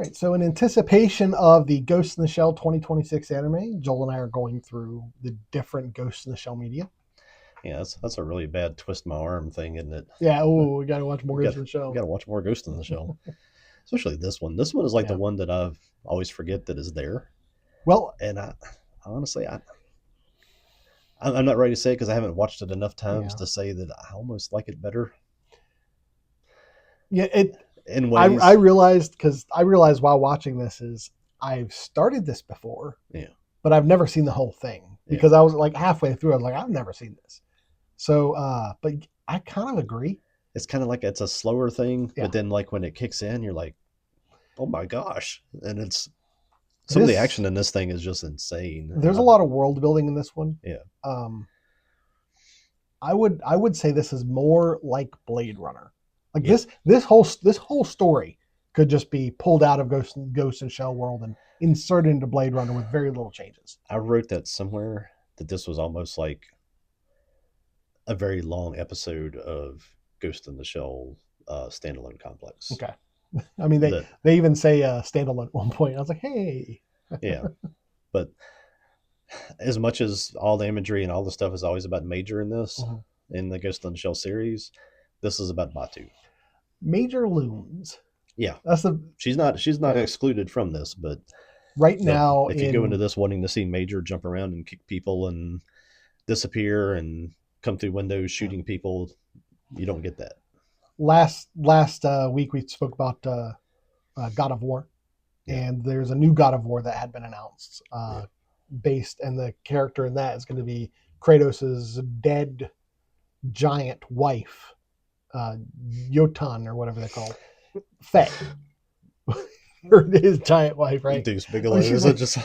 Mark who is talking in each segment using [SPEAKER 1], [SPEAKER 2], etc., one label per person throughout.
[SPEAKER 1] right. So in anticipation of the Ghost in the Shell 2026 anime, Joel and I are going through the different Ghost in the Shell media.
[SPEAKER 2] Yeah, that's a really bad twist my arm thing, isn't it?
[SPEAKER 1] Yeah. Oh, we got to watch more
[SPEAKER 2] We got
[SPEAKER 1] Ghost in the
[SPEAKER 2] we
[SPEAKER 1] Shell.
[SPEAKER 2] got to watch more Ghost in the Shell, especially this one. This one is like the
[SPEAKER 1] Yeah.
[SPEAKER 2] one that I've always forget that is there,
[SPEAKER 1] Well,
[SPEAKER 2] and honestly, I'm not ready to say it because I haven't watched it enough times
[SPEAKER 1] yeah.
[SPEAKER 2] to say that I almost like it better
[SPEAKER 1] Yeah. It.
[SPEAKER 2] in
[SPEAKER 1] I
[SPEAKER 2] ways.
[SPEAKER 1] realized because I realized while watching this is I've started this before,
[SPEAKER 2] Yeah,
[SPEAKER 1] but I've never seen the whole thing
[SPEAKER 2] yeah.
[SPEAKER 1] because I was like halfway through. I was like, I've never seen this. So, but I kind of agree.
[SPEAKER 2] It's kind of like it's a slower thing,
[SPEAKER 1] Yeah.
[SPEAKER 2] but then like when it kicks in, you're like, oh my gosh, and it's some of the
[SPEAKER 1] This
[SPEAKER 2] action in this thing is just insane.
[SPEAKER 1] there's a lot of world building in this one.
[SPEAKER 2] Yeah,
[SPEAKER 1] Um, I would say this is more like Blade Runner. Like
[SPEAKER 2] yeah.
[SPEAKER 1] this whole story could just be pulled out of Ghost and Shell world and inserted into Blade Runner with very little changes.
[SPEAKER 2] I wrote that somewhere that this was almost like a very long episode of Ghost in the Shell standalone complex.
[SPEAKER 1] Okay. I mean
[SPEAKER 2] That
[SPEAKER 1] they even say standalone at one point. I was like, hey.
[SPEAKER 2] yeah, but as much as all the imagery and all the stuff is always about Major in this,
[SPEAKER 1] Mhm.
[SPEAKER 2] in the Ghost in the Shell series, this is about Batu.
[SPEAKER 1] Major Loons.
[SPEAKER 2] Yeah,
[SPEAKER 1] That's the
[SPEAKER 2] she's not
[SPEAKER 1] yeah.
[SPEAKER 2] excluded from this, but
[SPEAKER 1] Right now
[SPEAKER 2] if you go into
[SPEAKER 1] in
[SPEAKER 2] this wanting to see Major jump around and kick people and disappear and come through windows
[SPEAKER 1] yeah.
[SPEAKER 2] shooting people, you don't get that.
[SPEAKER 1] last week we spoke about God of War,
[SPEAKER 2] Yeah,
[SPEAKER 1] and there's a new God of War that had been announced,
[SPEAKER 2] yeah.
[SPEAKER 1] based, and the character in that is going to be Kratos's dead giant wife, uh, Jotun or whatever they're called, Faye, or his giant wife, right?
[SPEAKER 2] Deuce
[SPEAKER 1] I
[SPEAKER 2] Bigelow
[SPEAKER 1] mean, she's
[SPEAKER 2] is it
[SPEAKER 1] like,
[SPEAKER 2] just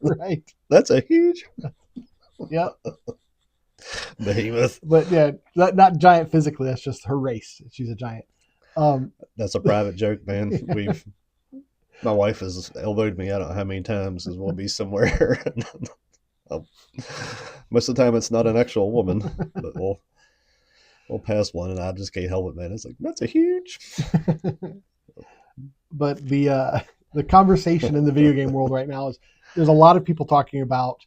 [SPEAKER 1] right,
[SPEAKER 2] that's a huge
[SPEAKER 1] yep.
[SPEAKER 2] behemoth.
[SPEAKER 1] But yeah, not giant physically. That's just her race. She's a giant. Um,
[SPEAKER 2] That's a private joke, man.
[SPEAKER 1] yeah.
[SPEAKER 2] My wife has elbowed me I don't know how many times because we'll be somewhere. Most of the time it's not an actual woman, but we'll pass one and I just can't help it, man. It's like that's a huge.
[SPEAKER 1] But the conversation in the video game world right now is there's a lot of people talking about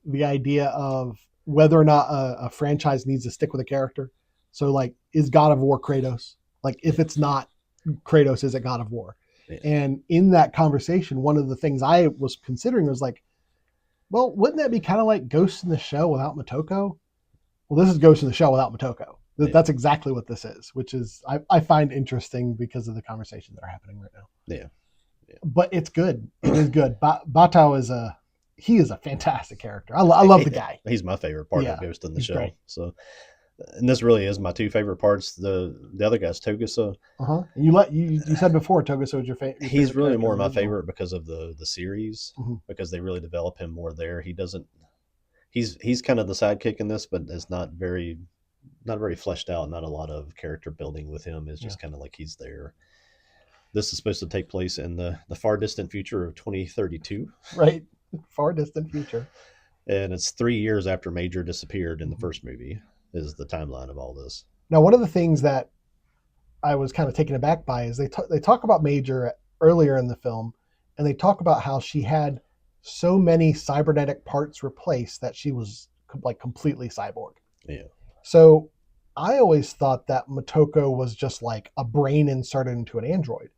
[SPEAKER 1] the idea of whether or not a franchise needs to stick with a character. So like, is God of War Kratos? Like, if
[SPEAKER 2] Yeah,
[SPEAKER 1] it's not Kratos, is it God of War?
[SPEAKER 2] yeah,
[SPEAKER 1] And in that conversation, one of the things I was considering was like, well, wouldn't that be kind of like Ghost in the Shell without Motoko? Well, this is Ghost in the Shell without Motoko.
[SPEAKER 2] yeah,
[SPEAKER 1] That's exactly what this is, which is I find interesting because of the conversations that are happening right now.
[SPEAKER 2] yeah,
[SPEAKER 1] But it's good. It is good. Batao is a fantastic character. I love
[SPEAKER 2] yeah.
[SPEAKER 1] the guy.
[SPEAKER 2] He's my favorite part of
[SPEAKER 1] Yeah,
[SPEAKER 2] Ghost in the
[SPEAKER 1] he's great.
[SPEAKER 2] Shell. So, and this really is my two favorite parts. The other guy's Togusa.
[SPEAKER 1] Uh-huh. And you said before Togusa was your
[SPEAKER 2] He's
[SPEAKER 1] favorite
[SPEAKER 2] really
[SPEAKER 1] character
[SPEAKER 2] more
[SPEAKER 1] in the
[SPEAKER 2] my
[SPEAKER 1] original.
[SPEAKER 2] favorite because of the series,
[SPEAKER 1] Mm-hmm.
[SPEAKER 2] because they really develop him more there. He doesn't. He's kind of the sidekick in this, but it's not very fleshed out. Not a lot of character building with him. It's
[SPEAKER 1] Yeah.
[SPEAKER 2] just kind of like he's there. This is supposed to take place in the far distant future of 2032,
[SPEAKER 1] Right. Far distant future.
[SPEAKER 2] and it's 3 years after Major disappeared in the
[SPEAKER 1] Mm-hmm.
[SPEAKER 2] first movie. Is the timeline of all this?
[SPEAKER 1] Now, one of the things that I was kind of taken aback by is they talk about Major earlier in the film, and they talk about how she had so many cybernetic parts replaced that she was like completely cyborg.
[SPEAKER 2] Yeah,
[SPEAKER 1] So I always thought that Motoko was just like a brain inserted into an android,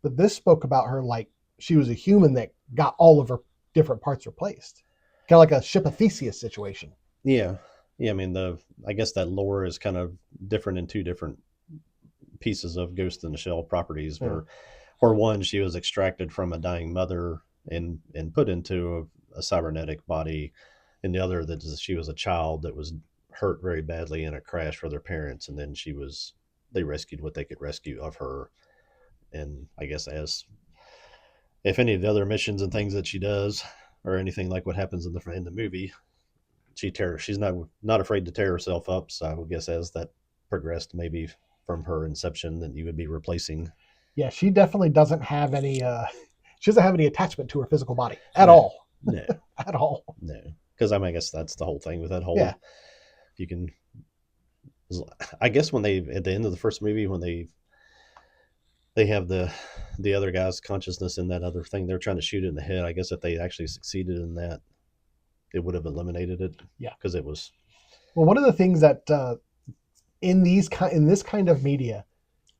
[SPEAKER 1] but this spoke about her like she was a human that got all of her different parts replaced, kind of like a ship of Theseus situation.
[SPEAKER 2] yeah, yeah. I mean, the I guess that lore is kind of different in two different pieces of Ghost in the Shell properties.
[SPEAKER 1] Yeah.
[SPEAKER 2] Where one she was extracted from a dying mother and put into a cybernetic body, and the other that she was a child that was hurt very badly in a crash with her parents, and then they rescued what they could rescue of her. And I guess as if any of the other missions and things that she does or anything like what happens in the movie, she's not afraid to tear herself up. So I would guess as that progressed, maybe from her inception, that you would be replacing.
[SPEAKER 1] Yeah, she definitely doesn't have any. She doesn't have any attachment to her physical body at
[SPEAKER 2] No,
[SPEAKER 1] all.
[SPEAKER 2] no,
[SPEAKER 1] At all.
[SPEAKER 2] no. Because I mean, I guess that's the whole thing with that
[SPEAKER 1] Yeah.
[SPEAKER 2] whole. You can, I guess when they at the end of the first movie when they have the other guy's consciousness in that other thing. They're trying to shoot it in the head. I guess if they actually succeeded in that, it would have eliminated it.
[SPEAKER 1] Yeah.
[SPEAKER 2] Because it was.
[SPEAKER 1] Well, one of the things that in this kind of media,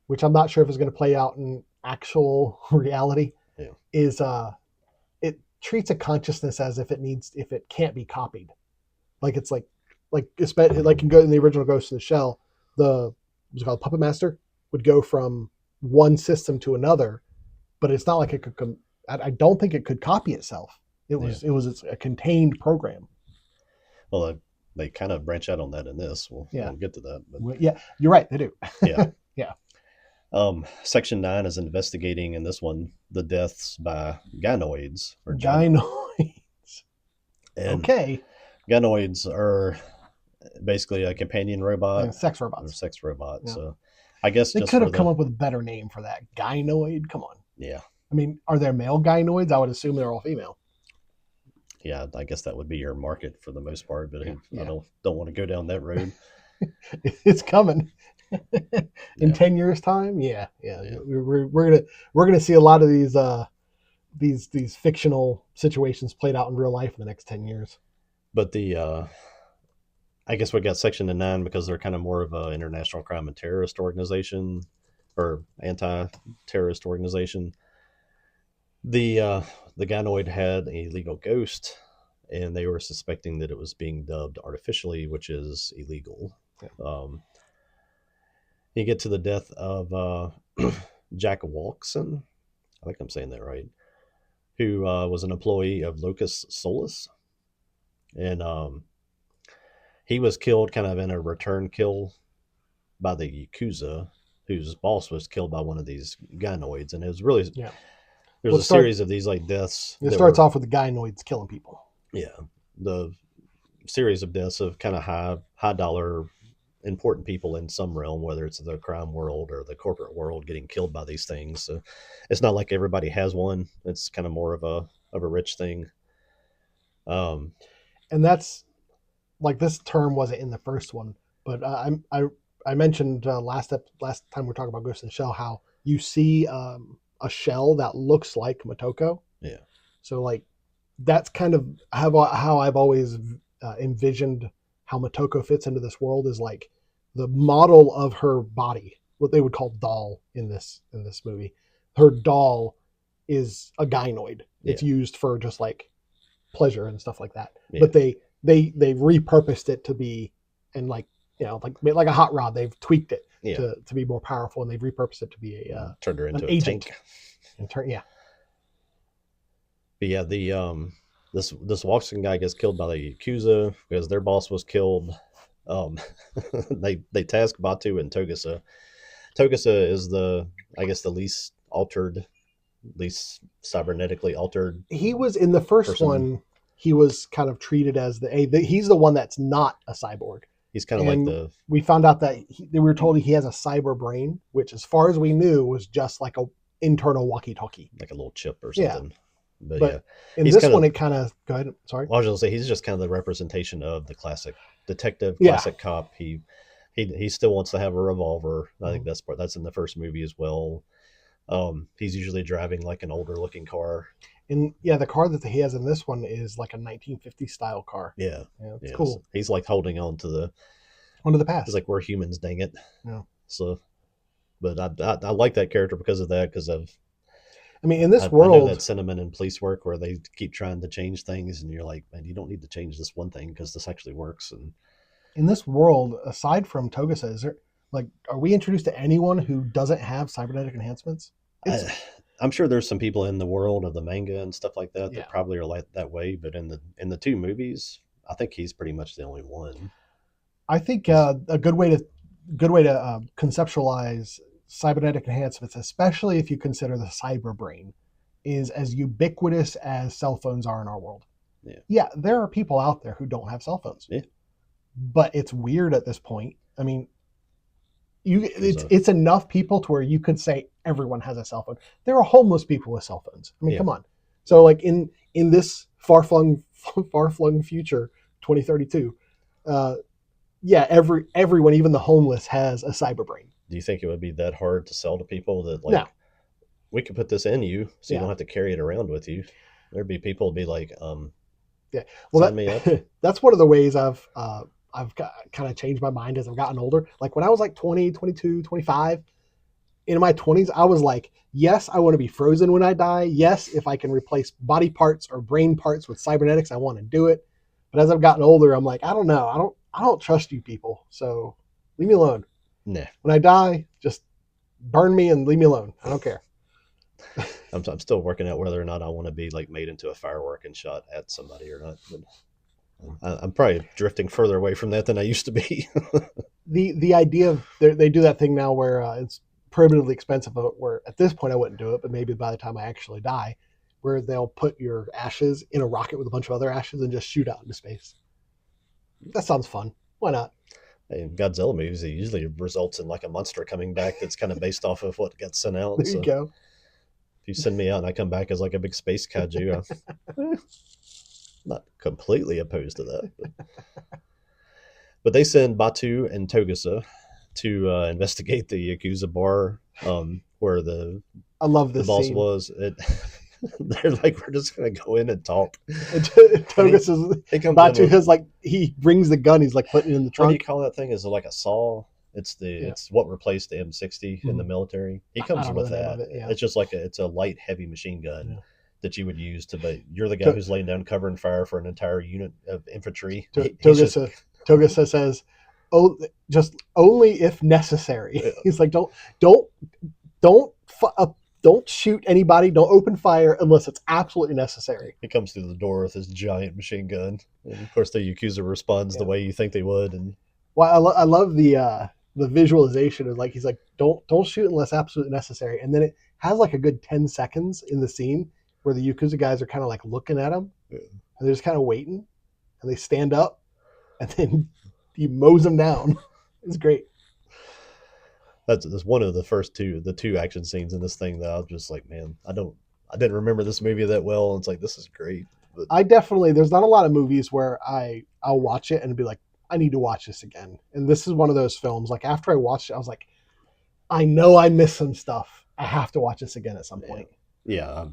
[SPEAKER 1] which I'm not sure if it's going to play out in actual reality,
[SPEAKER 2] Yeah.
[SPEAKER 1] is it treats a consciousness as if it can't be copied. Like it's like in the original Ghost in the Shell, what's it called, Puppet Master would go from one system to another, but it's not like it could. I don't think it could copy itself. It was a contained program.
[SPEAKER 2] Well, they kind of branch out on that in this. We'll get to that. But
[SPEAKER 1] Yeah, you're right. They do.
[SPEAKER 2] yeah.
[SPEAKER 1] Yeah.
[SPEAKER 2] Section 9 is investigating in this one the deaths by gynoids or
[SPEAKER 1] Gynoids.
[SPEAKER 2] And
[SPEAKER 1] okay.
[SPEAKER 2] Gynoids are basically a companion robot,
[SPEAKER 1] sex
[SPEAKER 2] or
[SPEAKER 1] robots.
[SPEAKER 2] sex robot.
[SPEAKER 1] Yeah.
[SPEAKER 2] So I guess
[SPEAKER 1] they could have come up with a better name for that. Gynoid. Come on.
[SPEAKER 2] Yeah.
[SPEAKER 1] I mean, are there male gynoids? I would assume they're all female.
[SPEAKER 2] Yeah, I guess that would be your market for the most part, but I don't want to go down that road.
[SPEAKER 1] It's coming. In 10 years time. Yeah. We're gonna see a lot of these fictional situations played out in real life in the next 10 years.
[SPEAKER 2] But I guess we got Section 9 because they're kind of more of an international crime and terrorist organization or anti-terrorist organization. The gynoid had a legal ghost, and they were suspecting that it was being dubbed artificially, which is illegal.
[SPEAKER 1] Yeah.
[SPEAKER 2] You get to the death of Jack Walkson, I think I'm saying that right, who was an employee of Locus Solus. And he was killed kind of in a return kill by the Yakuza, whose boss was killed by one of these gynoids. And it was really, there's a series of these like deaths.
[SPEAKER 1] It starts off with the gynoids killing people.
[SPEAKER 2] Yeah. The series of deaths of kind of high dollar important people in some realm, whether it's the crime world or the corporate world, getting killed by these things. So it's not like everybody has one. It's kind of more of a rich thing.
[SPEAKER 1] And that's like, this term wasn't in the first one, but I mentioned last time we were talking about Ghost in the Shell how you see a shell that looks like Motoko.
[SPEAKER 2] Yeah.
[SPEAKER 1] So like that's kind of how I've always envisioned how Motoko fits into this world, is like the model of her body, what they would call doll in this movie. Her doll is a gynoid. It's used for just like pleasure and stuff like that. Yeah. But they repurposed it to be, and like, like a hot rod, they've tweaked it to be more powerful, and they've repurposed it to be
[SPEAKER 2] turned her into
[SPEAKER 1] an
[SPEAKER 2] a
[SPEAKER 1] agent.
[SPEAKER 2] Tank. But yeah, this Watson guy gets killed by the Yakuza because their boss was killed. They task Batu and Togusa. Togusa is the least altered, least cybernetically altered.
[SPEAKER 1] He was in the first one. He was kind of treated as he's the one that's not a cyborg.
[SPEAKER 2] He's kind of like
[SPEAKER 1] we found out that we were told he has a cyber brain, which as far as we knew was just like a internal walkie-talkie,
[SPEAKER 2] like a little chip or something.
[SPEAKER 1] Yeah. But in this one, it kind of, go ahead. Sorry.
[SPEAKER 2] Well, I was going to say, he's just kind of the representation of the classic detective, classic cop. He still wants to have a revolver. I think that's in the first movie as well. He's usually driving like an older looking car.
[SPEAKER 1] And the car that he has in this one is like a 1950s style car.
[SPEAKER 2] Yeah.
[SPEAKER 1] It's cool.
[SPEAKER 2] He's like holding on to the
[SPEAKER 1] past.
[SPEAKER 2] He's like, we're humans, dang it.
[SPEAKER 1] Yeah.
[SPEAKER 2] So, but I like that character because of that, because of,
[SPEAKER 1] in this world,
[SPEAKER 2] I know that sentiment in police work where they keep trying to change things, and you're like, man, you don't need to change this one thing because this actually works. And
[SPEAKER 1] in this world, aside from Togusa, is there are we introduced to anyone who doesn't have cybernetic enhancements?
[SPEAKER 2] I'm sure there's some people in the world of the manga and stuff like that that probably are like that way, but in the two movies, I think he's pretty much the only one. I think
[SPEAKER 1] a good way to conceptualize cybernetic enhancements, especially if you consider the cyber brain, is as ubiquitous as cell phones are in our world. Yeah, there are people out there who don't have cell phones.
[SPEAKER 2] Yeah.
[SPEAKER 1] But it's weird at this point. It's enough people to where you could say everyone has a cell phone. There are homeless people with cell phones. Come on. So like in this far-flung future, 2032, everyone, even the homeless, has a cyber brain.
[SPEAKER 2] Do you think it would be that hard to sell to people that like?
[SPEAKER 1] No.
[SPEAKER 2] we could put this in you so you
[SPEAKER 1] Yeah.
[SPEAKER 2] don't have to carry it around with you. There'd be people who'd be like,
[SPEAKER 1] Yeah.
[SPEAKER 2] sign
[SPEAKER 1] Well,
[SPEAKER 2] me up.
[SPEAKER 1] that's one of the ways I've kind of changed my mind as I've gotten older. Like when I was like 20, 22, 25, in my 20s, I was like, yes, I want to be frozen when I die. Yes, if I can replace body parts or brain parts with cybernetics, I want to do it. But as I've gotten older, I'm like, I don't know. I don't trust you people. So leave me alone.
[SPEAKER 2] Nah.
[SPEAKER 1] When I die, just burn me and leave me alone. I don't care.
[SPEAKER 2] I'm still working out whether or not I want to be like made into a firework and shot at somebody or not. But I'm probably drifting further away from that than I used to be.
[SPEAKER 1] The idea of they do that thing now where it's prohibitively expensive. Where at this point I wouldn't do it, but maybe by the time I actually die, where they'll put your ashes in a rocket with a bunch of other ashes and just shoot out into space. That sounds fun. Why not?
[SPEAKER 2] In Godzilla movies, it usually results in like a monster coming back that's kind of based off of what got sent out.
[SPEAKER 1] There you
[SPEAKER 2] So
[SPEAKER 1] go.
[SPEAKER 2] if you send me out and I come back as like a big space kaiju, I'm not completely opposed to that. But they send Batu and Togusa to investigate the Yakuza bar where the
[SPEAKER 1] I love
[SPEAKER 2] the
[SPEAKER 1] this
[SPEAKER 2] boss
[SPEAKER 1] scene.
[SPEAKER 2] was. They're like, we're just gonna go in and talk.
[SPEAKER 1] Togus is
[SPEAKER 2] He comes in
[SPEAKER 1] Batu
[SPEAKER 2] with,
[SPEAKER 1] has like he brings the gun. He's like putting it in the
[SPEAKER 2] what do you
[SPEAKER 1] trunk.
[SPEAKER 2] call that thing? Is it like a saw?
[SPEAKER 1] Yeah.
[SPEAKER 2] It's what replaced the M60 in the military. He
[SPEAKER 1] I
[SPEAKER 2] comes
[SPEAKER 1] don't know
[SPEAKER 2] with
[SPEAKER 1] the name
[SPEAKER 2] that.
[SPEAKER 1] of it. Yeah.
[SPEAKER 2] It's just like it's a light heavy machine gun
[SPEAKER 1] Yeah.
[SPEAKER 2] that you would use to. But you're the guy
[SPEAKER 1] To,
[SPEAKER 2] who's laying down cover and fire for an entire unit of infantry.
[SPEAKER 1] to,
[SPEAKER 2] He's just
[SPEAKER 1] Togusa says, "Oh, just only if necessary."
[SPEAKER 2] yeah,
[SPEAKER 1] He's like, don't don't don't shoot anybody. Don't open fire unless it's absolutely necessary.
[SPEAKER 2] he comes through the door with his giant machine gun, and of course the Yakuza responds the
[SPEAKER 1] Yeah.
[SPEAKER 2] way you think they would, and
[SPEAKER 1] Well, I love the visualization of like he's like don't shoot unless absolutely necessary, and then it has like a good 10 seconds in the scene where the Yakuza guys are kind of like looking at him
[SPEAKER 2] yeah.
[SPEAKER 1] and they're just kind of waiting, and they stand up, and then he mows them down. It's great.
[SPEAKER 2] That's one of the two action scenes in this thing that I was just like, man, I didn't remember this movie that well. And it's like this is great, but
[SPEAKER 1] I definitely there's not a lot of movies where I'll watch it and be like I need to watch this again, and this is one of those films. Like after I watched it, I was like, I know I missed some stuff. I have to watch this again at some
[SPEAKER 2] yeah,
[SPEAKER 1] point.
[SPEAKER 2] yeah,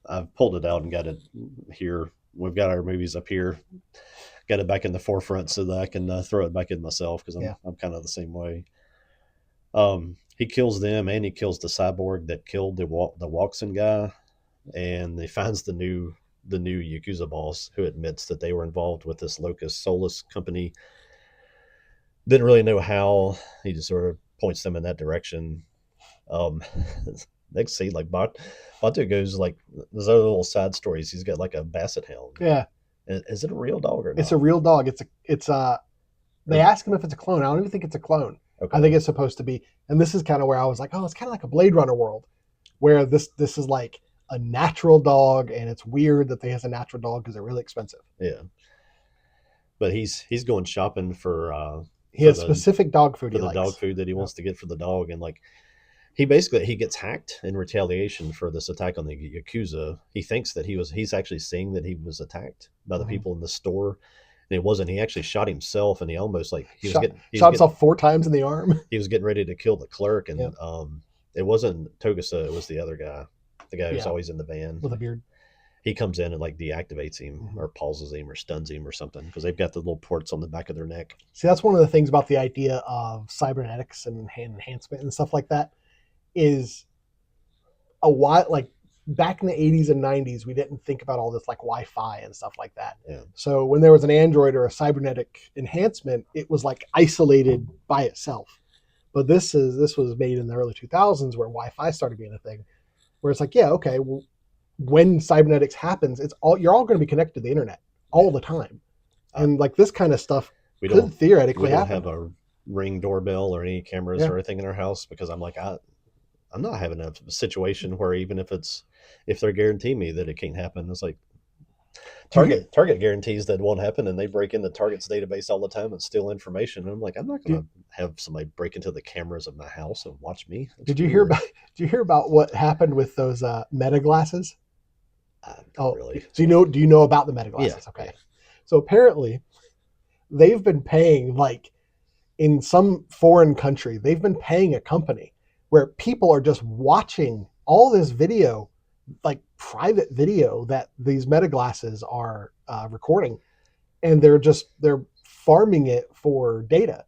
[SPEAKER 2] I've pulled it out and got it here. We've got our movies up here, got it back in the forefront so that I can throw it back in myself because
[SPEAKER 1] Yeah.
[SPEAKER 2] I'm kind of the same way. He kills them and he kills the cyborg that killed the Walkson guy, and he finds the new Yakuza boss who admits that they were involved with this Locus Solus company. Didn't really know how. He just sort of points them in that direction. Um, next scene, like Batu goes like there's other little side stories. He's got like a basset hound.
[SPEAKER 1] Yeah.
[SPEAKER 2] Is it a real dog or
[SPEAKER 1] It's
[SPEAKER 2] not?
[SPEAKER 1] a real dog. They ask him if it's a clone. I don't even think it's a clone.
[SPEAKER 2] Okay.
[SPEAKER 1] I think it's supposed to be. And this is kind of where I was like, oh, it's kind of like a Blade Runner world, where this is like a natural dog, and it's weird that they has a natural dog because they're really expensive.
[SPEAKER 2] Yeah, but he's going shopping
[SPEAKER 1] He
[SPEAKER 2] for
[SPEAKER 1] has
[SPEAKER 2] the
[SPEAKER 1] specific dog food
[SPEAKER 2] for
[SPEAKER 1] he
[SPEAKER 2] the dog
[SPEAKER 1] likes.
[SPEAKER 2] food that he
[SPEAKER 1] Yeah.
[SPEAKER 2] wants to get for the dog, and like he gets hacked in retaliation for this attack on the Yakuza. He thinks that he's actually seeing that he was attacked by the
[SPEAKER 1] Mhm.
[SPEAKER 2] people in the store, and it wasn't. He actually shot himself, and he almost like
[SPEAKER 1] Shot himself 4 times in the arm.
[SPEAKER 2] he was getting ready to kill the clerk, and
[SPEAKER 1] Yeah.
[SPEAKER 2] it wasn't Togusa, it was the other guy, the guy who's
[SPEAKER 1] Yeah.
[SPEAKER 2] always in the van.
[SPEAKER 1] With a beard.
[SPEAKER 2] He comes in and like deactivates him
[SPEAKER 1] Mhm.
[SPEAKER 2] or pauses him or stuns him or something because they've got the little ports on the back of their neck.
[SPEAKER 1] See, that's one of the things about the idea of cybernetics and hand enhancement and stuff like that is a while like back in the 80s and 90s we didn't think about all this like Wi-Fi and stuff like that.
[SPEAKER 2] Yeah.
[SPEAKER 1] So when there was an android or a cybernetic enhancement, it was like isolated by itself. But this was made in the early 2000s where Wi-Fi started being a thing, where it's like, yeah, okay, well, when cybernetics happens, you're all going to be connected to the internet all the time, and like this kind of stuff
[SPEAKER 2] We
[SPEAKER 1] could
[SPEAKER 2] don't
[SPEAKER 1] theoretically
[SPEAKER 2] we don't
[SPEAKER 1] happen.
[SPEAKER 2] have a Ring doorbell or any cameras
[SPEAKER 1] Yeah.
[SPEAKER 2] or anything in our house because I'm like I'm not having a situation where even if they're guaranteeing me that it can't happen, it's like Target guarantees that it won't happen, and they break into Target's database all the time and steal information. And I'm like, I'm not going to have somebody break into the cameras of my house and watch me. That's
[SPEAKER 1] Did you
[SPEAKER 2] weird.
[SPEAKER 1] hear about what happened with those Meta glasses?
[SPEAKER 2] Not really.
[SPEAKER 1] So do you know about the Meta glasses?
[SPEAKER 2] Yeah.
[SPEAKER 1] Okay.
[SPEAKER 2] Yeah.
[SPEAKER 1] So apparently they've been paying, like in some foreign country, they've been paying a company where people are just watching all this video, like private video that these meta glasses are recording, and they're farming it for data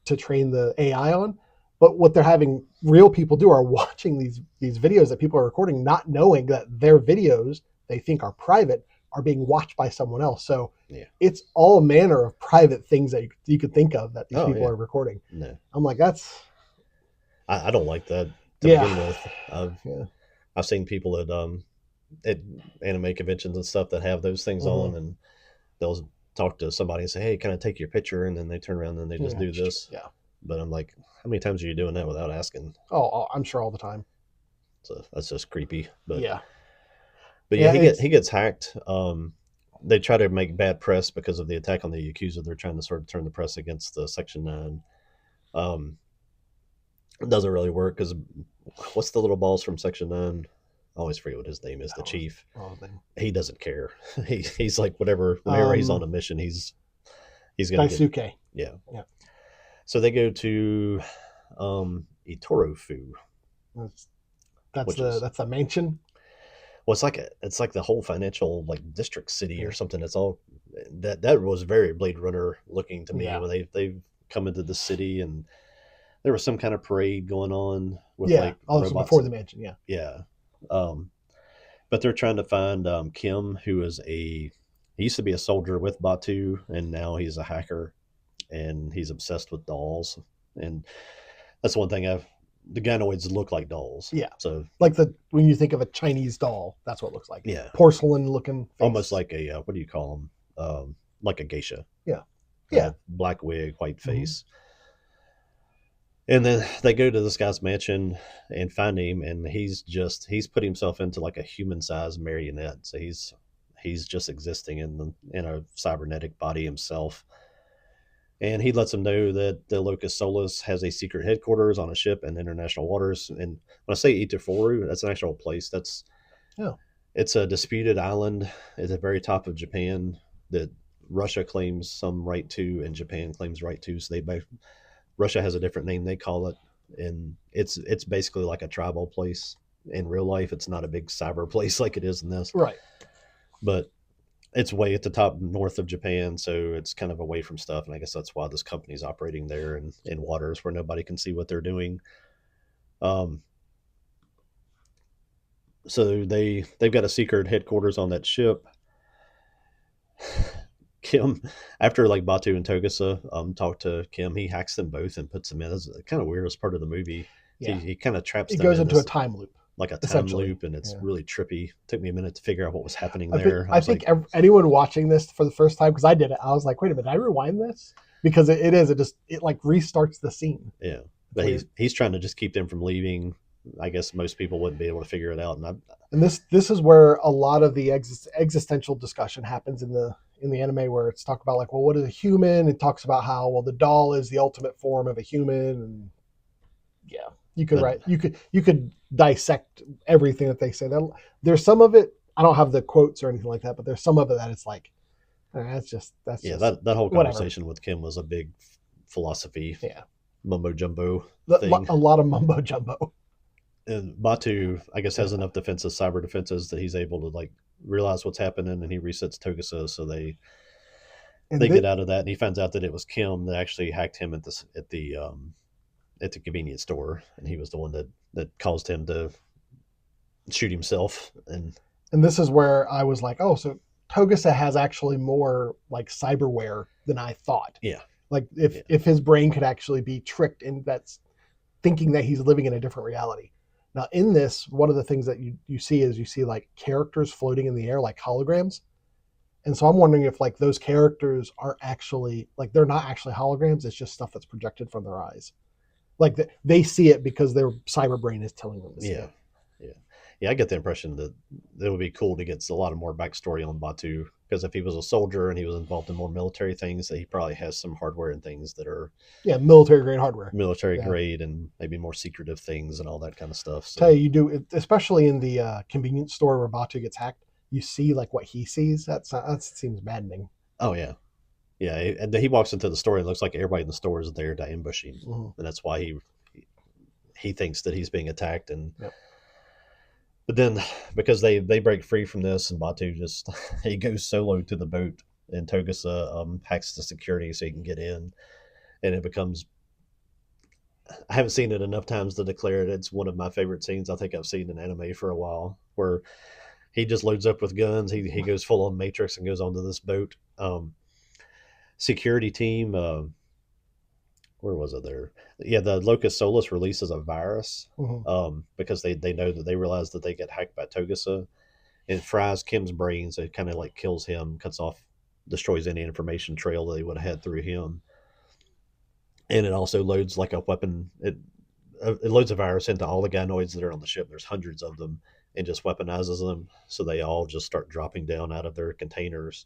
[SPEAKER 1] to train the AI on. But what they're having real people do are watching these videos that people are recording, not knowing that their videos they think are private are being watched by someone else. So
[SPEAKER 2] Yeah.
[SPEAKER 1] it's all manner of private things that you could think of that these
[SPEAKER 2] Oh,
[SPEAKER 1] people
[SPEAKER 2] yeah.
[SPEAKER 1] are recording.
[SPEAKER 2] No,
[SPEAKER 1] I'm like, that's
[SPEAKER 2] I don't like that to
[SPEAKER 1] yeah,
[SPEAKER 2] begin with.
[SPEAKER 1] yeah.
[SPEAKER 2] I've seen people at anime conventions and stuff that have those things
[SPEAKER 1] Mm-hmm.
[SPEAKER 2] on, and they'll talk to somebody and say, "Hey, can I take your picture?" And then they turn around and they just
[SPEAKER 1] Yeah,
[SPEAKER 2] do this.
[SPEAKER 1] yeah.
[SPEAKER 2] But I'm like, how many times are you doing that without asking?
[SPEAKER 1] Oh, I'm sure all the time.
[SPEAKER 2] So that's just creepy. But
[SPEAKER 1] Yeah,
[SPEAKER 2] yeah,
[SPEAKER 1] yeah. It's
[SPEAKER 2] he gets hacked. They try to make bad press because of the attack on the Yakuza. They're trying to sort of turn the press against the Section 9. Um, it doesn't really work because what's the little boss from Section 9? I always forget what his name is, the chief. He doesn't care. He's like, whenever he's on a mission, he's going to get,
[SPEAKER 1] Daisuke.
[SPEAKER 2] yeah.
[SPEAKER 1] Yeah,
[SPEAKER 2] So they go to Itorofu,
[SPEAKER 1] that's
[SPEAKER 2] which is,
[SPEAKER 1] that's a mansion.
[SPEAKER 2] well, it's like the whole financial like district city or
[SPEAKER 1] Yeah,
[SPEAKER 2] something. It's all that was very Blade Runner looking to me
[SPEAKER 1] yeah,
[SPEAKER 2] when they come into the city, and there was some kind of parade going on with
[SPEAKER 1] yeah.
[SPEAKER 2] like
[SPEAKER 1] Also
[SPEAKER 2] robots
[SPEAKER 1] before the
[SPEAKER 2] and
[SPEAKER 1] mansion. Yeah,
[SPEAKER 2] yeah. Um, but they're trying to find Kim, who is he used to be a soldier with Batu, and now he's a hacker, and he's obsessed with dolls. And that's one thing the gynoids look like dolls.
[SPEAKER 1] yeah.
[SPEAKER 2] So
[SPEAKER 1] Like the when you think of a Chinese doll, that's what it looks like.
[SPEAKER 2] yeah,
[SPEAKER 1] Porcelain looking
[SPEAKER 2] almost
[SPEAKER 1] face.
[SPEAKER 2] like a what do you call them? Like a geisha.
[SPEAKER 1] Yeah, yeah.
[SPEAKER 2] Black wig, white
[SPEAKER 1] Mm-hmm.
[SPEAKER 2] face. And then they go to this guy's mansion and find him, and he's put himself into like a human sized marionette. So he's just existing in a cybernetic body himself. And he lets them know that the Locus Solus has a secret headquarters on a ship in international waters. And when I say Itaforu, that's an actual place.
[SPEAKER 1] Yeah.
[SPEAKER 2] It's a disputed island at the very top of Japan that Russia claims some right to, and Japan claims right to. So they both Russia has a different name they call it, and it's basically like a tribal place. In real life, it's not a big cyber place like it is in this,
[SPEAKER 1] Right.
[SPEAKER 2] but it's way at the top north of Japan, so it's kind of away from stuff. And I guess that's why this company's operating there in waters where nobody can see what they're doing. Um, so they've got a secret headquarters on that ship. Kim, after like Batu and Togasa talk to Kim, he hacks them both and puts them in. That's kind of weirdest part of the movie.
[SPEAKER 1] Yeah.
[SPEAKER 2] He kind of traps
[SPEAKER 1] It
[SPEAKER 2] them
[SPEAKER 1] goes
[SPEAKER 2] in
[SPEAKER 1] into a
[SPEAKER 2] this
[SPEAKER 1] time loop,
[SPEAKER 2] like a time
[SPEAKER 1] essentially.
[SPEAKER 2] loop, and it's
[SPEAKER 1] Yeah.
[SPEAKER 2] really trippy. It took me a minute to figure out what was happening
[SPEAKER 1] I think
[SPEAKER 2] there. I
[SPEAKER 1] I
[SPEAKER 2] was
[SPEAKER 1] think
[SPEAKER 2] like,
[SPEAKER 1] anyone watching this for the first time, because I did it, I was like, wait a minute, did I rewind this? Because it like restarts the scene.
[SPEAKER 2] yeah,
[SPEAKER 1] It's
[SPEAKER 2] but
[SPEAKER 1] weird.
[SPEAKER 2] he's trying to just keep them from leaving. I guess most people wouldn't be able to figure it out, and
[SPEAKER 1] And this is where a lot of the existential discussion happens in the anime, where it's talk about like, well, what is a human? It talks about how well the doll is the ultimate form of a human, and yeah, you could
[SPEAKER 2] but
[SPEAKER 1] write you could dissect everything that they say. There's some of it, I don't have the quotes or anything like that, but there's some of it that it's like that's
[SPEAKER 2] yeah,
[SPEAKER 1] just
[SPEAKER 2] that whole
[SPEAKER 1] whatever.
[SPEAKER 2] conversation with Kim was a big philosophy
[SPEAKER 1] Yeah,
[SPEAKER 2] mumbo jumbo thing.
[SPEAKER 1] a lot of mumbo jumbo.
[SPEAKER 2] And Batu, I guess, has
[SPEAKER 1] Yeah,
[SPEAKER 2] enough defenses, cyber defenses, that he's able to like realize what's happening, and he resets Togasa, so
[SPEAKER 1] and
[SPEAKER 2] they get out of that, and he finds out that it was Kim that actually hacked him at the convenience store, and he was the one that caused him to shoot himself.
[SPEAKER 1] and this is where I was like, oh, so Togasa has actually more like cyberware than I thought.
[SPEAKER 2] Yeah,
[SPEAKER 1] Like
[SPEAKER 2] yeah,
[SPEAKER 1] if his brain could actually be tricked in that's thinking that he's living in a different reality. Now in this, one of the things that you see is you see like characters floating in the air like holograms. And so I'm wondering if like those characters are actually like they're not actually holograms, it's just stuff that's projected from their eyes. Like they see it because their cyber brain is telling them to see
[SPEAKER 2] yeah,
[SPEAKER 1] it.
[SPEAKER 2] yeah, yeah. I get the impression that it would be cool to get a lot of more backstory on Batu, because if he was a soldier and he was involved in more military things, that he probably has some hardware and things that are
[SPEAKER 1] Yeah, military grade hardware.
[SPEAKER 2] military
[SPEAKER 1] Yeah.
[SPEAKER 2] grade and maybe more secretive things and all that kind of stuff.
[SPEAKER 1] Tell
[SPEAKER 2] So,
[SPEAKER 1] you, you do, especially in the convenience store where Batu gets hacked. You see like what he sees. That seems maddening.
[SPEAKER 2] oh yeah, yeah. And he walks into the store and it looks like everybody in the store is there to ambush him,
[SPEAKER 1] Mm-hmm.
[SPEAKER 2] and that's why he thinks that he's being attacked. And
[SPEAKER 1] Yep.
[SPEAKER 2] But then, because they break free from this, and Batu just he goes solo to the boat, and Togusa hacks the security so he can get in, and it becomes. I haven't seen it enough times to declare it. It's one of my favorite scenes I think I've seen in anime for a while, where he just loads up with guns. He goes full on Matrix and goes onto this boat. Security team. Where was it there? Yeah, the Locust Solus releases a virus
[SPEAKER 1] Mhm.
[SPEAKER 2] because they know that they realize that they get hacked by Togusa. It fries Kim's brains. It kind of like kills him, cuts off, destroys any information trail that they would have had through him. And it also loads like a weapon. It loads a virus into all the gynoids that are on the ship. There's hundreds of them, and just weaponizes them. So they all just start dropping down out of their containers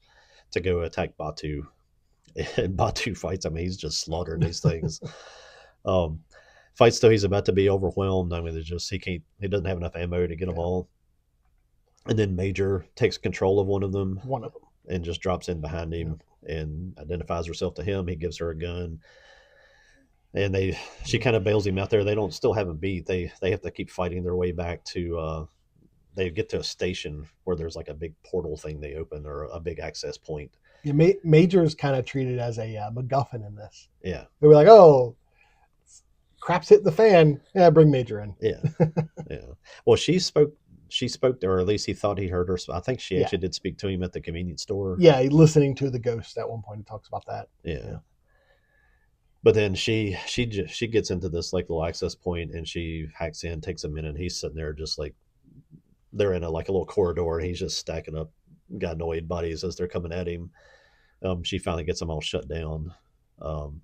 [SPEAKER 2] to go attack Batu. And Batu fights. I mean, he's just slaughtering these things. Um, Fights till he's about to be overwhelmed. I mean, there's just he can't. He doesn't have enough ammo to get them
[SPEAKER 1] Yeah,
[SPEAKER 2] all. And then Major takes control of one of them
[SPEAKER 1] one of them.
[SPEAKER 2] and just drops in behind
[SPEAKER 1] Yeah.
[SPEAKER 2] him and identifies herself to him. He gives her a gun, and she kind of bails him out there. They don't still haven't beat. They have to keep fighting their way back to. They get to a station where there's like a big portal thing they open, or a big access point.
[SPEAKER 1] Yeah, Major's kind of treated as a MacGuffin in this.
[SPEAKER 2] Yeah,
[SPEAKER 1] They were like, "Oh, crap's hit the fan. Yeah, bring Major in."
[SPEAKER 2] yeah, yeah. Well, she spoke to, or at least he thought he heard her. So I think she
[SPEAKER 1] Yeah,
[SPEAKER 2] actually did speak to him at the convenience store.
[SPEAKER 1] yeah. Listening to the ghost at one point, he talks about that.
[SPEAKER 2] Yeah.
[SPEAKER 1] Yeah,
[SPEAKER 2] But then she gets into this like little access point, and she hacks in, takes a minute. He's sitting there just like they're in a like a little corridor, and he's just stacking up gynoid bodies as they're coming at him. She finally gets them all shut down. Um,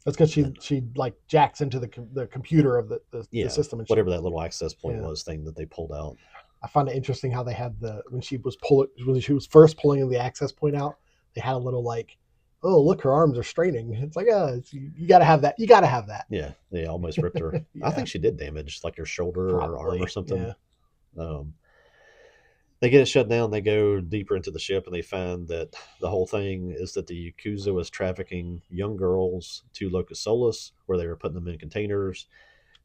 [SPEAKER 1] that's because
[SPEAKER 2] then
[SPEAKER 1] she like jacks into the computer of the
[SPEAKER 2] yeah,
[SPEAKER 1] system, and
[SPEAKER 2] whatever that little access point
[SPEAKER 1] yeah.
[SPEAKER 2] was thing that they pulled out.
[SPEAKER 1] I found it interesting how they had when she was first pulling the access point out, they had a little like, oh look, her arms are straining. It's like, you got to have that. You got to have that.
[SPEAKER 2] Yeah, they almost ripped her. I
[SPEAKER 1] Yeah,
[SPEAKER 2] think she did damage like her shoulder or arm or
[SPEAKER 1] probably.
[SPEAKER 2] something.
[SPEAKER 1] Yeah,
[SPEAKER 2] Um, they get it shut down. They go deeper into the ship, and they find that the whole thing is that the Yakuza was trafficking young girls to Locus Solus, where they were putting them in containers,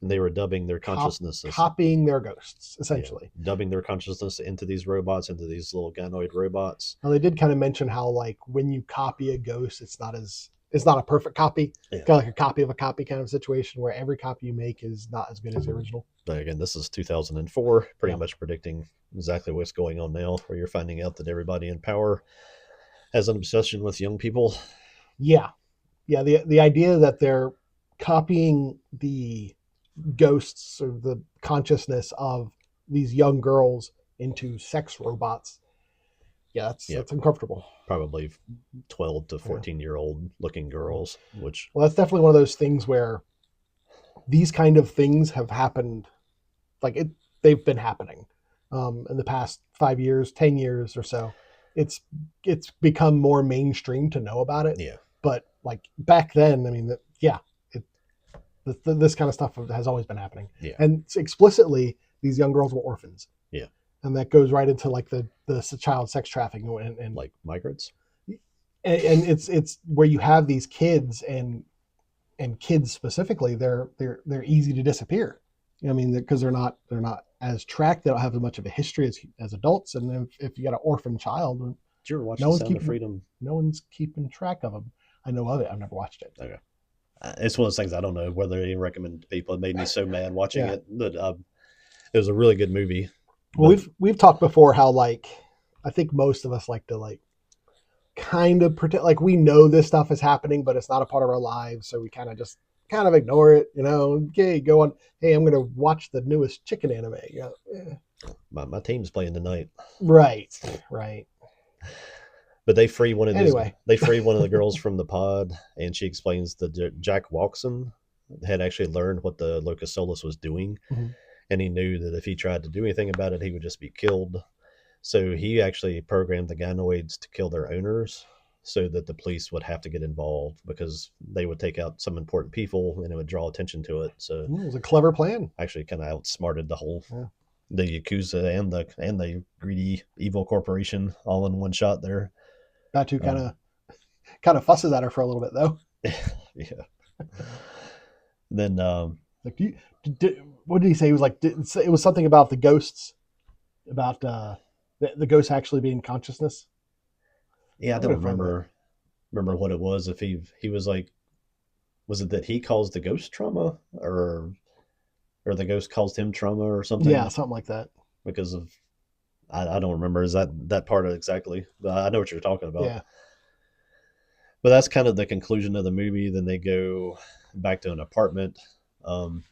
[SPEAKER 2] and they were dubbing their consciousnesses.
[SPEAKER 1] copying their ghosts
[SPEAKER 2] Yeah,
[SPEAKER 1] essentially.
[SPEAKER 2] dubbing their consciousness into these robots, into these little gynoid robots.
[SPEAKER 1] Now they did kind of mention how like when you copy a ghost, it's not a perfect copy.
[SPEAKER 2] Yeah,
[SPEAKER 1] Kind of like a copy of a copy kind of situation where every copy you make is not as good as the original.
[SPEAKER 2] but again, this is 2004, pretty
[SPEAKER 1] Yeah,
[SPEAKER 2] much predicting exactly what's going on now, where you're finding out that everybody in power has an obsession with young people.
[SPEAKER 1] yeah, yeah. The idea that they're copying the ghosts or the consciousness of these young girls into sex robots. Yeah,
[SPEAKER 2] Yeah,
[SPEAKER 1] that's uncomfortable.
[SPEAKER 2] probably 12 to
[SPEAKER 1] Yeah.
[SPEAKER 2] 14-year-old looking girls, which,
[SPEAKER 1] Well, that's definitely one of those things where these kind of things have happened. Like they've been happening in the past 5 years, 10 years or so. It's it's become more mainstream to know about it.
[SPEAKER 2] yeah,
[SPEAKER 1] But like back then, I mean, yeah, it, this kind of stuff has always been happening.
[SPEAKER 2] yeah,
[SPEAKER 1] And explicitly, these young girls were orphans,
[SPEAKER 2] yeah,
[SPEAKER 1] and that goes right into like the child sex trafficking
[SPEAKER 2] like migrants.
[SPEAKER 1] and it's where you have these kids and kids specifically, they're easy to disappear. I mean, because they're not as tracked. They don't have as much of a history as adults. And if you got an orphan child,
[SPEAKER 2] Did you ever watch
[SPEAKER 1] no
[SPEAKER 2] The
[SPEAKER 1] one's
[SPEAKER 2] Sound of
[SPEAKER 1] keeping
[SPEAKER 2] Freedom?
[SPEAKER 1] no one's keeping track of them. I know of it. I've never watched it.
[SPEAKER 2] Okay. It's one of those things I don't know whether to even recommend to people. It made me so mad watching
[SPEAKER 1] Yeah.
[SPEAKER 2] it, but it was a really good movie.
[SPEAKER 1] Well,
[SPEAKER 2] But
[SPEAKER 1] we've talked before how like I think most of us like to like kind of pretend like we know this stuff is happening, but it's not a part of our lives, so we kind of ignore it. Okay, go on. Hey, I'm gonna watch the newest chicken anime.
[SPEAKER 2] my team's playing tonight.
[SPEAKER 1] Right, right.
[SPEAKER 2] But they free one of these.
[SPEAKER 1] Anyway,
[SPEAKER 2] They free one of the girls from the pod, and she explains that Jack Walkson had actually learned what the Locus Solus was doing,
[SPEAKER 1] mhm.
[SPEAKER 2] and he knew that if he tried to do anything about it, he would just be killed. So he actually programmed the gynoids to kill their owners, so that the police would have to get involved because they would take out some important people and it would draw attention to it. So
[SPEAKER 1] It was a clever plan.
[SPEAKER 2] actually, kind of outsmarted
[SPEAKER 1] Yeah.
[SPEAKER 2] the Yakuza and the greedy evil corporation all in one shot there.
[SPEAKER 1] Batu
[SPEAKER 2] Um,
[SPEAKER 1] kind of fusses at her for a little bit though.
[SPEAKER 2] yeah. Then
[SPEAKER 1] Like, what did he say? He was like, it was something about the ghosts, about the ghosts actually being consciousness.
[SPEAKER 2] Yeah, I
[SPEAKER 1] I'm
[SPEAKER 2] don't
[SPEAKER 1] gonna find that.
[SPEAKER 2] remember what it was. If he was like, was it that he caused the ghost trauma, or the ghost caused him trauma or
[SPEAKER 1] Yeah,
[SPEAKER 2] something
[SPEAKER 1] something like that.
[SPEAKER 2] because of I don't remember is that part of exactly, but I know what you're talking about.
[SPEAKER 1] Yeah,
[SPEAKER 2] But that's kind of the conclusion of the movie. Then they go back to an apartment,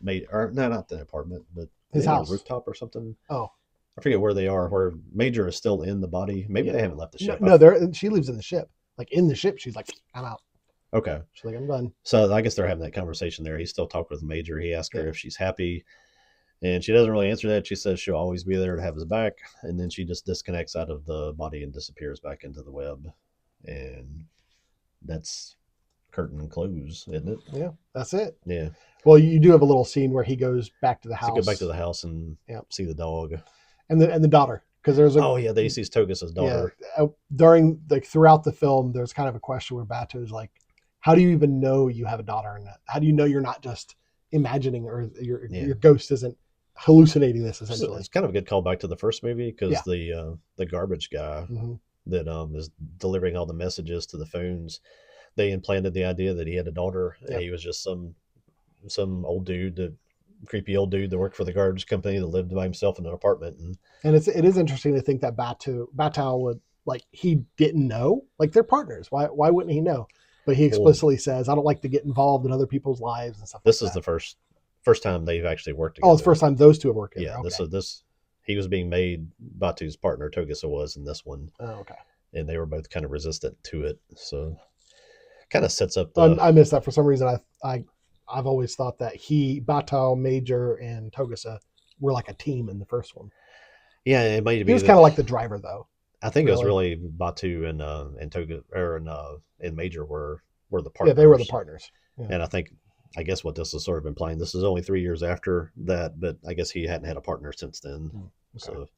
[SPEAKER 2] made or no, not the apartment, but
[SPEAKER 1] his
[SPEAKER 2] they on a
[SPEAKER 1] house.
[SPEAKER 2] rooftop or something.
[SPEAKER 1] Oh
[SPEAKER 2] I forget where they are. Where Major is still in the body. Maybe
[SPEAKER 1] yeah,
[SPEAKER 2] they haven't left the
[SPEAKER 1] no,
[SPEAKER 2] ship.
[SPEAKER 1] no, there. She lives in the ship. Like in the ship, she's like, I'm out.
[SPEAKER 2] Okay,
[SPEAKER 1] She's like, I'm done.
[SPEAKER 2] so I guess they're having that conversation there. He's still talking with Major. He asks her
[SPEAKER 1] Yeah,
[SPEAKER 2] if she's happy, and she doesn't really answer that. She says she'll always be there to have his back, and then she just disconnects out of the body and disappears back into the web. And that's curtain close, isn't it?
[SPEAKER 1] yeah, that's it.
[SPEAKER 2] Yeah.
[SPEAKER 1] Well, you do have a little scene where he goes back to the
[SPEAKER 2] So go back to
[SPEAKER 1] house.
[SPEAKER 2] the house and
[SPEAKER 1] Yeah,
[SPEAKER 2] see the dog.
[SPEAKER 1] and the daughter, because there's a
[SPEAKER 2] Oh yeah, they sees Togus'
[SPEAKER 1] yeah,
[SPEAKER 2] daughter.
[SPEAKER 1] during like throughout the film, there's kind of a question where Bato's like, how do you even know you have a daughter, and how do you know you're not just imagining, or
[SPEAKER 2] Yeah,
[SPEAKER 1] your ghost isn't hallucinating this
[SPEAKER 2] so
[SPEAKER 1] essentially?
[SPEAKER 2] it's kind of a good callback to the first movie because
[SPEAKER 1] Yeah.
[SPEAKER 2] the garbage guy
[SPEAKER 1] Hmm.
[SPEAKER 2] that is delivering all the messages to the phones, they implanted the idea that he had a daughter and
[SPEAKER 1] Yep.
[SPEAKER 2] he was just some old dude that creepy old dude that worked for the garbage company that lived by himself in an apartment. And
[SPEAKER 1] And it is interesting to think that Bato would, like, he didn't know, like they're partners. Why wouldn't he know? But he
[SPEAKER 2] well,
[SPEAKER 1] explicitly says, I don't like to get involved in other people's lives and stuff like
[SPEAKER 2] this is
[SPEAKER 1] that.
[SPEAKER 2] the first time they've actually worked
[SPEAKER 1] Oh, it's the
[SPEAKER 2] together.
[SPEAKER 1] first time those two have worked
[SPEAKER 2] Yeah,
[SPEAKER 1] together. Okay.
[SPEAKER 2] this he was being made. Batu's partner Togusa was in this one,
[SPEAKER 1] Oh, okay.
[SPEAKER 2] and they were both kind of resistant to it. So kind of sets up
[SPEAKER 1] So
[SPEAKER 2] the
[SPEAKER 1] I missed that for some reason. I've always thought that Bato, Major, and Togusa were like a team in the first one.
[SPEAKER 2] yeah. It might
[SPEAKER 1] He
[SPEAKER 2] be
[SPEAKER 1] was kind
[SPEAKER 2] that
[SPEAKER 1] of like the driver, though.
[SPEAKER 2] I think it was
[SPEAKER 1] Really.
[SPEAKER 2] really Batu and Toga or and Major were the
[SPEAKER 1] Yeah, they were the
[SPEAKER 2] partners,
[SPEAKER 1] partners. Yeah.
[SPEAKER 2] and I guess what this is sort of implying. This is only 3 years after that, but I guess he hadn't had a partner since then.
[SPEAKER 1] Hmm. Okay.
[SPEAKER 2] So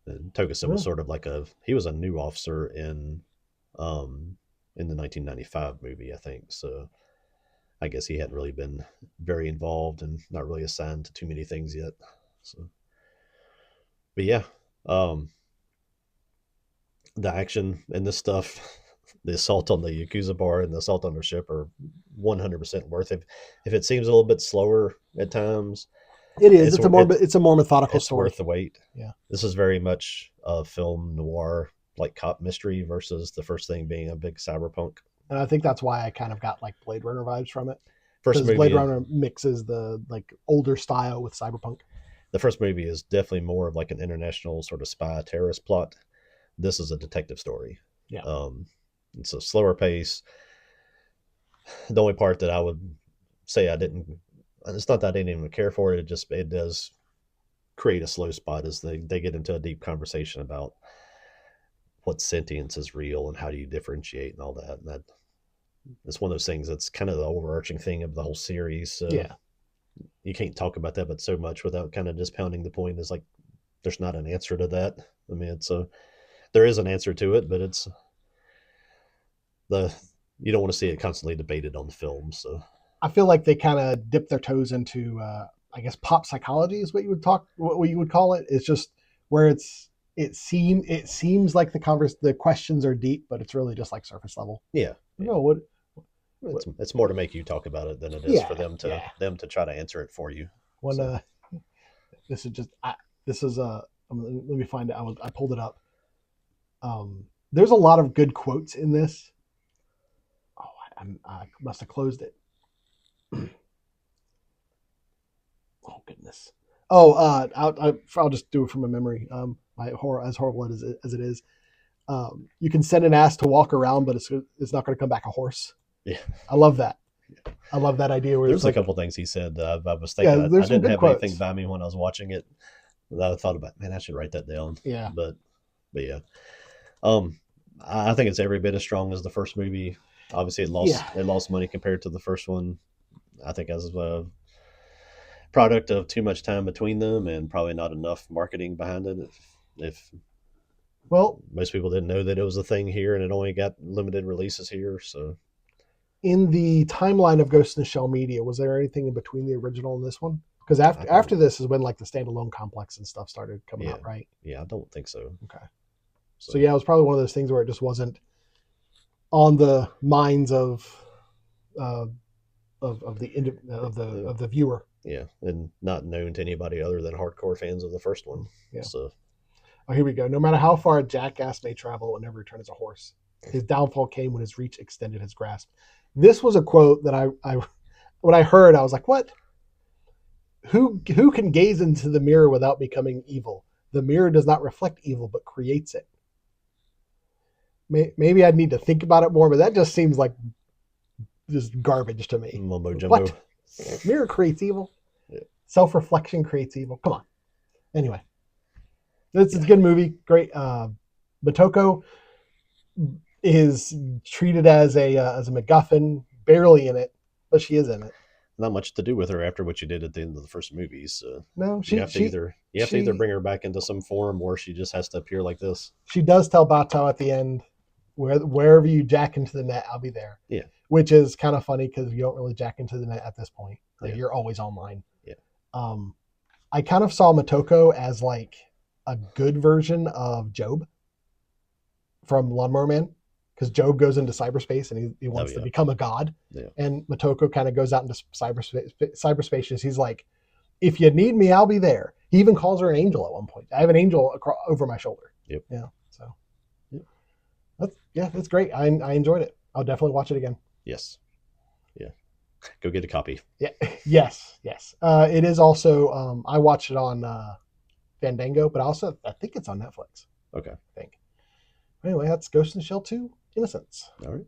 [SPEAKER 2] and Togusa was
[SPEAKER 1] Yeah.
[SPEAKER 2] sort of like he was a new officer um in the 1995 movie, I think. So I guess he hadn't really been very involved and not really assigned to too many things yet. So, but yeah, um, the action and this stuff, the assault on the Yakuza bar and the assault on the ship are 100% worth it. If it seems a little bit slower at times,
[SPEAKER 1] It is.
[SPEAKER 2] it's it,
[SPEAKER 1] It's a more methodical
[SPEAKER 2] it's worth
[SPEAKER 1] story.
[SPEAKER 2] the wait.
[SPEAKER 1] Yeah.
[SPEAKER 2] This is very much a film noir, like cop mystery, versus the first thing being a big cyberpunk.
[SPEAKER 1] And I think that's why I kind of got like Blade Runner vibes from it,
[SPEAKER 2] First
[SPEAKER 1] because Blade
[SPEAKER 2] movie,
[SPEAKER 1] Runner mixes the like older style with cyberpunk.
[SPEAKER 2] the first movie is definitely more of like an international sort of spy terrorist plot. This is a detective story.
[SPEAKER 1] Yeah.
[SPEAKER 2] Um, it's a slower pace. The only part that I would say I didn't, it's not that I didn't even care for it. It does create a slow spot as they get into a deep conversation about what sentience is real and how do you differentiate and all that. And that it's one of those things that's kind of the overarching thing of the whole series. So
[SPEAKER 1] Yeah.
[SPEAKER 2] you can't talk about that but so much without kind of just pounding the point is like there's not an answer to that. I mean, there is an answer to it, but it's the you don't want to see it constantly debated on the film. So
[SPEAKER 1] I feel like they kind of dip their toes into, I guess, pop psychology is what you would call it. It's just where it seems like the questions are deep, but it's really just like surface level.
[SPEAKER 2] yeah, yeah.
[SPEAKER 1] No, what
[SPEAKER 2] It's more to make you talk about it than it is for
[SPEAKER 1] yeah, yeah.
[SPEAKER 2] them to try to answer it for you.
[SPEAKER 1] When
[SPEAKER 2] So
[SPEAKER 1] this is just this is let me find it. I pulled it up. There's a lot of good quotes in this. Oh, I must have closed it. Oh goodness. Oh, I'll just do it from my memory. My horror, as horrible as it is, you can send an ass to walk around, but it's not going to come back a horse.
[SPEAKER 2] yeah,
[SPEAKER 1] I love that. I love that idea where it's
[SPEAKER 2] there's a
[SPEAKER 1] like,
[SPEAKER 2] couple things he said that I was
[SPEAKER 1] yeah,
[SPEAKER 2] thinking I
[SPEAKER 1] there's some
[SPEAKER 2] didn't
[SPEAKER 1] good
[SPEAKER 2] have anything
[SPEAKER 1] quotes.
[SPEAKER 2] by me when I was watching it that I thought about. Man, I should write that down.
[SPEAKER 1] Yeah,
[SPEAKER 2] But yeah, um, I think it's every bit as strong as the first movie. Obviously,
[SPEAKER 1] yeah.
[SPEAKER 2] it lost money compared to the first one. I think as a product of too much time between them and probably not enough marketing behind it. If
[SPEAKER 1] Well,
[SPEAKER 2] most people didn't know that it was a thing here and it only got limited releases here, so
[SPEAKER 1] in the timeline of Ghost in the Shell media, was there anything in between the original and this one? Because
[SPEAKER 2] I
[SPEAKER 1] after
[SPEAKER 2] don't.
[SPEAKER 1] this is when like the standalone complex and stuff started coming
[SPEAKER 2] Yeah,
[SPEAKER 1] out, right?
[SPEAKER 2] yeah. I don't think so.
[SPEAKER 1] Okay. So
[SPEAKER 2] So
[SPEAKER 1] yeah, it was probably one of those things where it just wasn't on the minds uh, of the viewer.
[SPEAKER 2] yeah, and not known to anybody other than hardcore fans of the first one.
[SPEAKER 1] Yeah.
[SPEAKER 2] So
[SPEAKER 1] Oh, here we go. No matter how far a jackass may travel, it will never return as a horse. His downfall came when his reach extended his grasp. This was a quote that I when I heard, I was like, "What? Who can gaze into the mirror without becoming evil? The mirror does not reflect evil, but creates it." Maybe I'd need to think about it more, but that just seems like just garbage to me.
[SPEAKER 2] mumbo jumbo.
[SPEAKER 1] What? Mirror creates evil.
[SPEAKER 2] Yeah.
[SPEAKER 1] Self-reflection creates evil. Come on. Anyway, this is a
[SPEAKER 2] Yeah.
[SPEAKER 1] good movie. Great. Motoko is treated as a MacGuffin, barely in it, but she is in it.
[SPEAKER 2] Not much to do with her after what you did at the end of the first movies. So
[SPEAKER 1] No,
[SPEAKER 2] you have to either
[SPEAKER 1] she
[SPEAKER 2] bring her back into some form or she just has to appear like this.
[SPEAKER 1] she does tell Bato at the end, wherever you jack into the net, I'll be there.
[SPEAKER 2] Yeah.
[SPEAKER 1] Which is kind of funny because you don't really jack into the net at this point. Like
[SPEAKER 2] Yeah.
[SPEAKER 1] you're always online.
[SPEAKER 2] Yeah.
[SPEAKER 1] I kind of saw Motoko as like a good version of Job from Lawnmower Man, because Job goes into cyberspace and he wants to become a god,
[SPEAKER 2] Yeah.
[SPEAKER 1] and Motoko kind of goes out into cyberspace. He's like, if you need me, I'll be there. He even calls her an angel at one point. I have an angel over my shoulder.
[SPEAKER 2] Yep.
[SPEAKER 1] Yeah. So
[SPEAKER 2] Yep.
[SPEAKER 1] that's great. I enjoyed it. I'll definitely watch it again.
[SPEAKER 2] Yes. Yeah. Go get a copy.
[SPEAKER 1] Yeah. Yes. It is also. I watched it on Fandango, but I think it's on Netflix.
[SPEAKER 2] Okay.
[SPEAKER 1] I think. Anyway, that's Ghost in the Shell 2: Innocence.
[SPEAKER 2] All right.